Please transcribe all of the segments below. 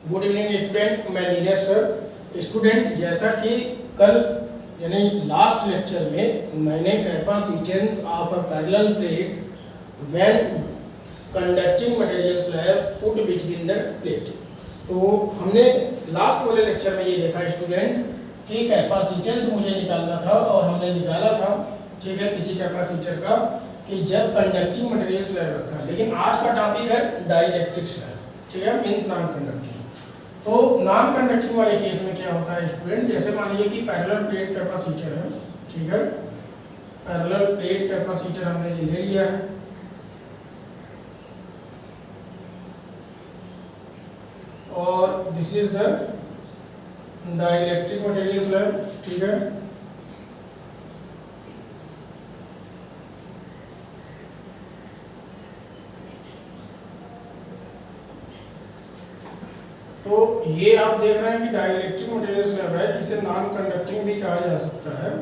Good evening student, मैं Neeraj sir. Student, जैसा कि कल यानी लास्ट लेक्चर में मैंने capacitance of a parallel plate when conducting material slab put between the plate, तो हमने लास्ट वाले लेक्चर में ये देखा स्टूडेंट कि कैपेसिटेंस मुझे निकालना था और हमने निकाला था, ठीक है, किसी कैपेसिटर का कि जब कंडक्टिंग मटेरियल स्लैब रखा। लेकिन आज का टॉपिक है डाइलेक्ट्रिक स्लैब, ठीक है, मींस नॉन कंडक्टिंग। तो नॉन कंडक्टिंग वाले केस में क्या होता है स्टूडेंट, जैसे मान लीजिए कि पैरेलल प्लेट कैपेसिटर है, ठीक है, पैरेलल प्लेट कैपेसिटर हमने ये ले लिया है, और this is the dielectric material slab, ठीक है। तो ये आप देख रहे हैं कि डाइलेक्ट्रिक मटेरियल स्लैब है, जिसे नॉन कंडक्टिंग भी कहा जा सकता है।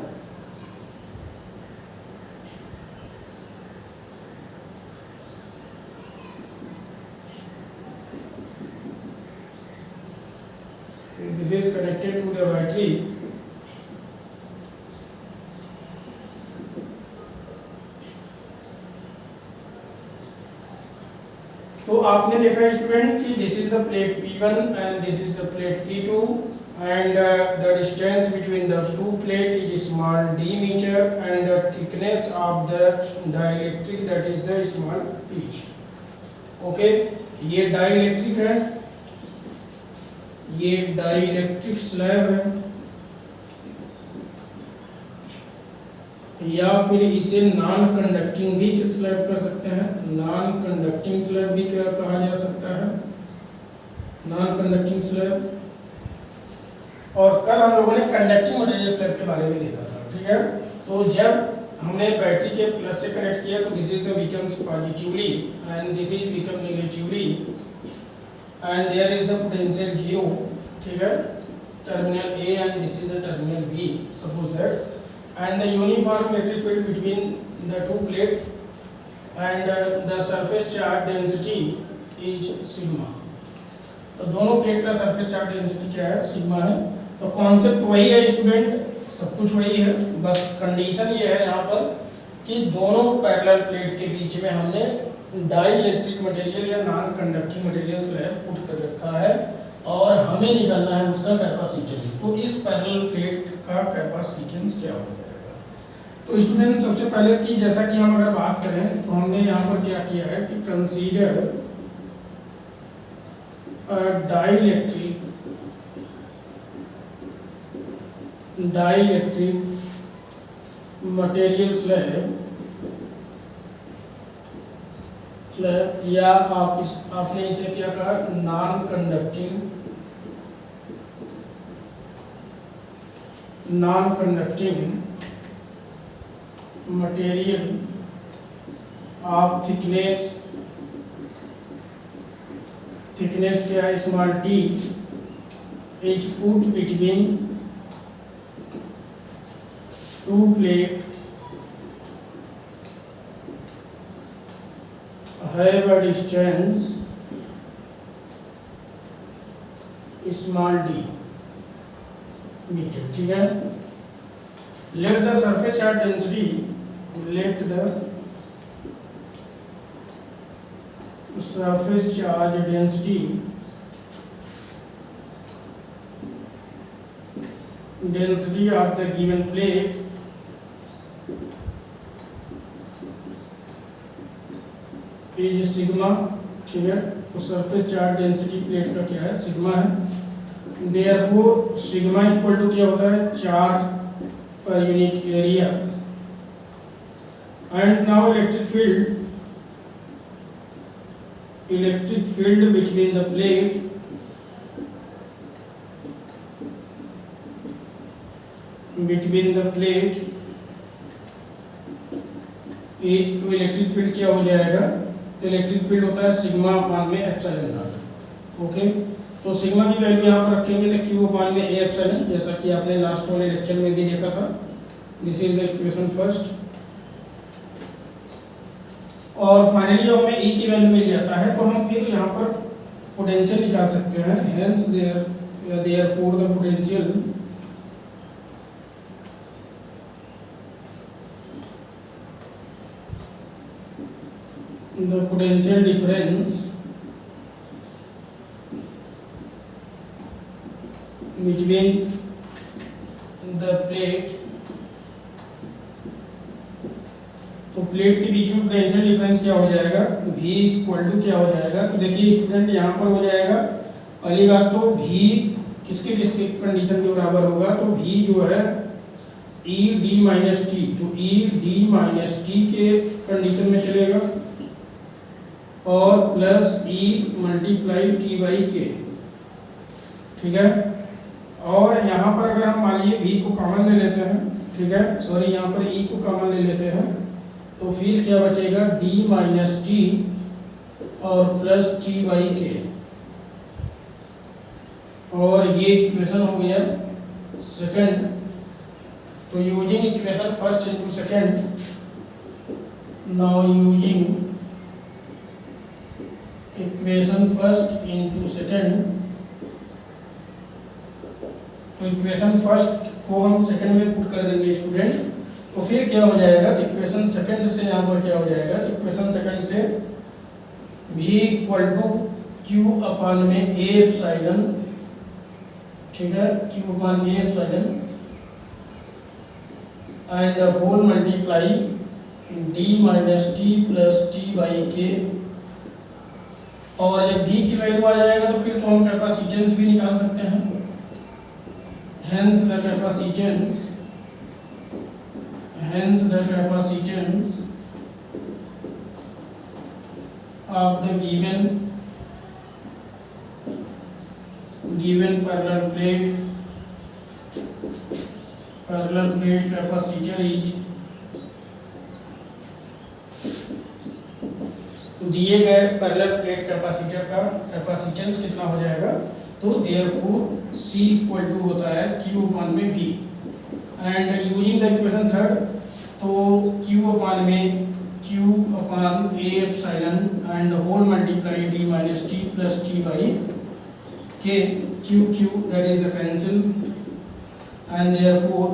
This is connected to the battery. तो आपने देखा स्टूडेंट कि this is the plate P1 and this is the plate P2 and the distance between the two plate is small d metre and the thickness of the dielectric that is the small p। Okay, ये dielectric है, ये dielectric slab है, या फिर इसे non conducting भी slab कर सकते हैं, नॉन कंडक्टिंग स्लैब भी क्या कहा जा सकता है, नॉन कंडक्टिंग स्लैब। और कल हम लोगों ने कंडक्टिंग मटेरियल स्लैब के बारे में देखा था, ठीक है। तो जब हमने बैटरी के प्लस से कनेक्ट किया तो this is the becomes positively and this is become negatively and there is the potential zero, ठीक है, terminal A and this is the terminal B, suppose that, and the uniform electric field between the two plate and the surface charge density is sigma। तो दोनों plate का surface charge density क्या है, sigma है। तो concept वही है student, सब कुछ वही है, बस कंडीशन ये है यहाँ पर कि दोनों पैरेलल प्लेट के बीच में हमने डाइलेक्ट्रिक मटेरियल या non conducting material slab put कर रखा है और हमें निकालना है उसका कैपेसिटेंस। तो इस पैरेलल प्लेट का कैपेसिटेंस क्या होगा। तो स्टूडेंट, सबसे पहले कि जैसा कि हम अगर बात करें तो हमने यहाँ पर क्या किया है कि कंसीडर डाइलेक्ट्रिक मटेरियल स्लैब, या आपने इसे क्या कहा, non conducting material of thickness क्या है, small t, is put between two plate have a distance small d metre, ठीक है। Let the surface charge density, let the surface charge density of the given plate is sigma, ठीक है। तो surface charge density plate का क्या है, sigma है। Therefore sigma equal to क्या होता है, charge per unit area. And now electric field between the plate is, तो इलेक्ट्रिक फील्ड क्या हो जाएगा, तो इलेक्ट्रिक फील्ड होता है सिग्मा अपान में एप्सिलॉन नॉट। ओके, तो सिग्मा की वैल्यू यहाँ पर रखेंगे तो क्यू अपान में ए एप्सिलॉन, जैसा कि आपने लास्ट वाले लेक्चर में भी देखा था। This is the equation first. और फाइनली हमें ई की वैल्यू मिल जाता है, तो हम फिर यहाँ पर पोटेंशियल निकाल सकते हैं। Hence therefore the potential difference between the plate, तो प्लेट के बीच में पोटेंशियल डिफरेंस क्या हो जाएगा, V इक्वल टू क्या हो जाएगा। तो देखिए स्टूडेंट यहाँ पर हो जाएगा, पहली बात तो V किसके किसके कंडीशन के बराबर होगा, तो V जो है E D माइनस टी, तो E D माइनस टी के कंडीशन में चलेगा और plus E multiply T by के, ठीक है। और यहाँ पर अगर हम मान लीजिए V को कॉमन ले लेते हैं, ठीक है, सॉरी यहाँ पर E को कॉमन ले लेते हैं, तो फिर क्या बचेगा D माइनस टी और प्लस टी बाई के, और ये इक्वेशन हो गया सेकंड। तो using equation first into second, now using equation first into second, तो इक्वेशन फर्स्ट को हम सेकंड में पुट कर देंगे स्टूडेंट। तो फिर क्या हो जाएगा, इक्वेशन सेकंड से यहाँ पर क्या हो जाएगा, इक्वेशन सेकंड से v equal to Q upon में ए एप्सिलॉन, ठीक है, Q upon A epsilon and whole multiply d minus T plus T by K, और जब v की वैल्यू आ जाएगा तो फिर तो हम कैपेसिटेंस भी निकाल सकते हैं। hence the capacitance of the given parallel plate capacitor is, तो दिए गए पैरेलल प्लेट कैपेसिटर का कैपेसिटेंस कितना हो जाएगा, तो देयरफॉर C इक्वल टू होता है Q अपान में V, and using the equation third, तो Q अपान में Q upon A epsilon and whole multiply D minus T plus T by K, Q that is the cancel and therefore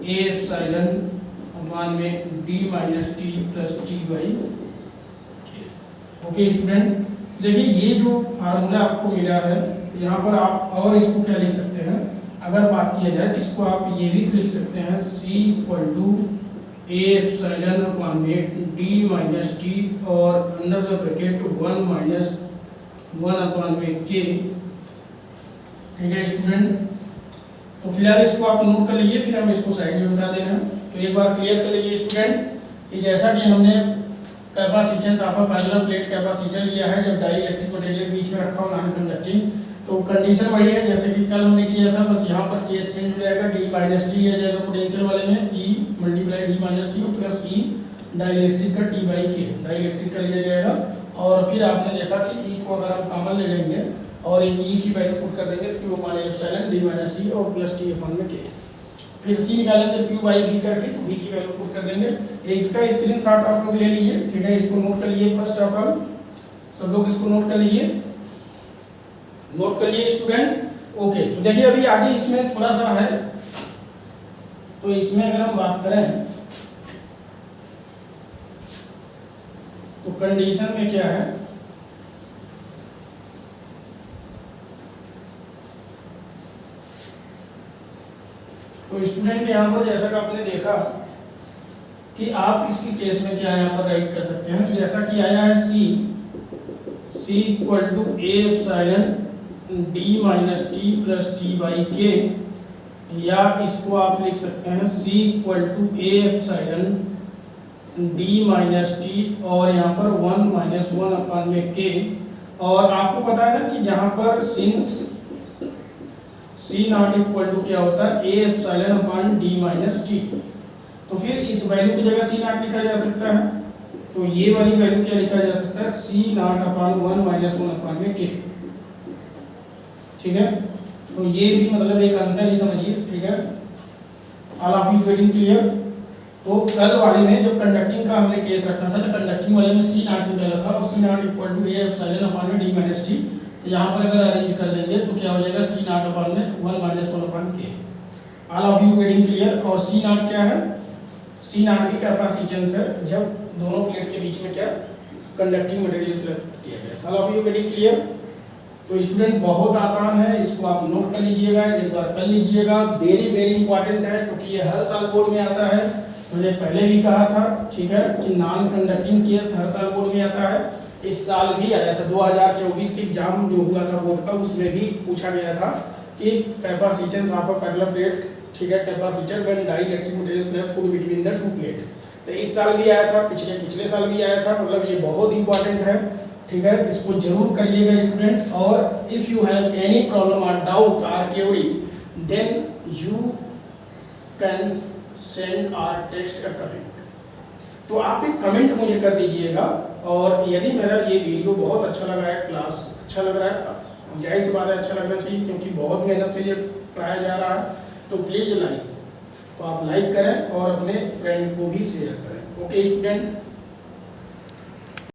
A epsilon upon में D minus T plus T by. Okay student, देखिए ये जो formula आपको मिला है यहाँ पर आप और इसको क्या लिख सकते हैं, अगर बात किया जाए इसको आप ये भी लिख सकते हैं C equal to A epsilon upon में D माइनस टी और under the bracket 1 minus 1 upon में K, ठीक है स्टूडेंट। तो फिलहाल इसको आप नोट कर लीजिए, फिर हम इसको साइड में बता देना है। तो एक बार क्लियर कर लीजिए स्टूडेंट कि जैसा कि हमने कैपेसिटेंस आपका पैरेलल प्लेट कैपेसिटर लिया है, जब डाई इलेक्ट्रिक मटेरियल बीच में रखा हो नॉन कंडक्टिंग, तो कंडीशन वही है जैसे कि कल हमने किया था, बस यहाँ पर केस चेंज हो जाएगा, D माइनस टी लिया जाएगा पोटेंशियल वाले में, E multiply D minus T plus E dielectric का T by K, dielectric का लिया जाएगा। और फिर आपने देखा कि E को अगर हम कॉमन ले लेंगे और इन E की वैल्यू पुट कर देंगे Q अपान एप्सिलॉन D माइनस टी और प्लस T अपान में K, फिर C निकालेंगे Q बाई V करके, V की वैल्यू पुट कर देंगे। इसका स्क्रीनशॉट आप लोग ले लीजिए, ठीक है, इसको नोट कर लीजिए फर्स्ट ऑफ ऑल, सब लोग इसको नोट कर लीजिए, नोट कर लिए स्टूडेंट। ओके, तो देखिए अभी आगे इसमें थोड़ा सा है, तो इसमें अगर हम बात करें तो कंडीशन में क्या है, तो स्टूडेंट यहाँ पर जैसा कि आपने देखा कि आप इसकी केस में क्या यहाँ पर राइट कर सकते हैं, तो जैसा कि आया है C equal to A epsilon D minus T plus T by K, या इसको आप लिख सकते हैं C equal to A epsilon D minus T और यहाँ पर 1 माइनस 1 अपान में के। और आपको पता है ना कि जहाँ पर since C not equal to क्या होता है, A epsilon upon D minus T, तो फिर इस वैल्यू की जगह C नॉट लिखा जा सकता है, तो ये वाली वैल्यू क्या लिखा जा सकता है, C not upon 1 minus 1 upon में K, ठीक है। तो ये भी मतलब एक आंसर ही समझिए, ठीक है। All of you getting clear. तो कल वाले में जब कंडक्टिंग का हमने केस रखा था, तो कंडक्टिंग वाले में C नॉट निकाला था और C not equal to A epsilon upon में D माइनस टी, तो यहाँ पर अगर अरेंज कर देंगे तो क्या हो जाएगा, सी नॉट अपॉन में 1 माइनस 1 अपॉन के। All of you getting clear. और सी नॉट क्या है, सी नॉट भी कैपेसिटेंस है जब दोनों प्लेट के बीच में क्या कंडक्टिंग मटेरियल सेलेक्ट किया गया। All of you getting clear. तो स्टूडेंट बहुत आसान है, इसको आप नोट कर लीजिएगा, एक बार कर लीजिएगा, वेरी वेरी इंपॉर्टेंट है क्योंकि ये हर साल बोर्ड में आता है। मैंने पहले भी कहा था, ठीक है, कि नॉन कंडक्टिंग केस हर साल बोर्ड में आता है। इस साल भी आया था, 2024 के एग्जाम जो हुआ था बोर्ड का, उसमें भी पूछा गया था कि capacitance of a parallel plate, ठीक है, capacitor when dielectric material slab put between the two plate. तो इस साल भी आया था, पिछले साल भी आया था, मतलब ये बहुत इंपॉर्टेंट है, ठीक है, इसको जरूर करिएगा स्टूडेंट। और if you have any problem और डाउट और query then you can send और टेक्स्ट अ कमेंट। तो आप एक कमेंट मुझे कर दीजिएगा। और यदि मेरा ये वीडियो बहुत अच्छा लगा है, क्लास अच्छा लग रहा है, जाहिर सी बात है अच्छा लगना चाहिए क्योंकि बहुत मेहनत से ये पढ़ाया जा रहा है, तो प्लीज़ लाइक, तो आप लाइक करें और अपने फ्रेंड को भी शेयर करें। Okay student.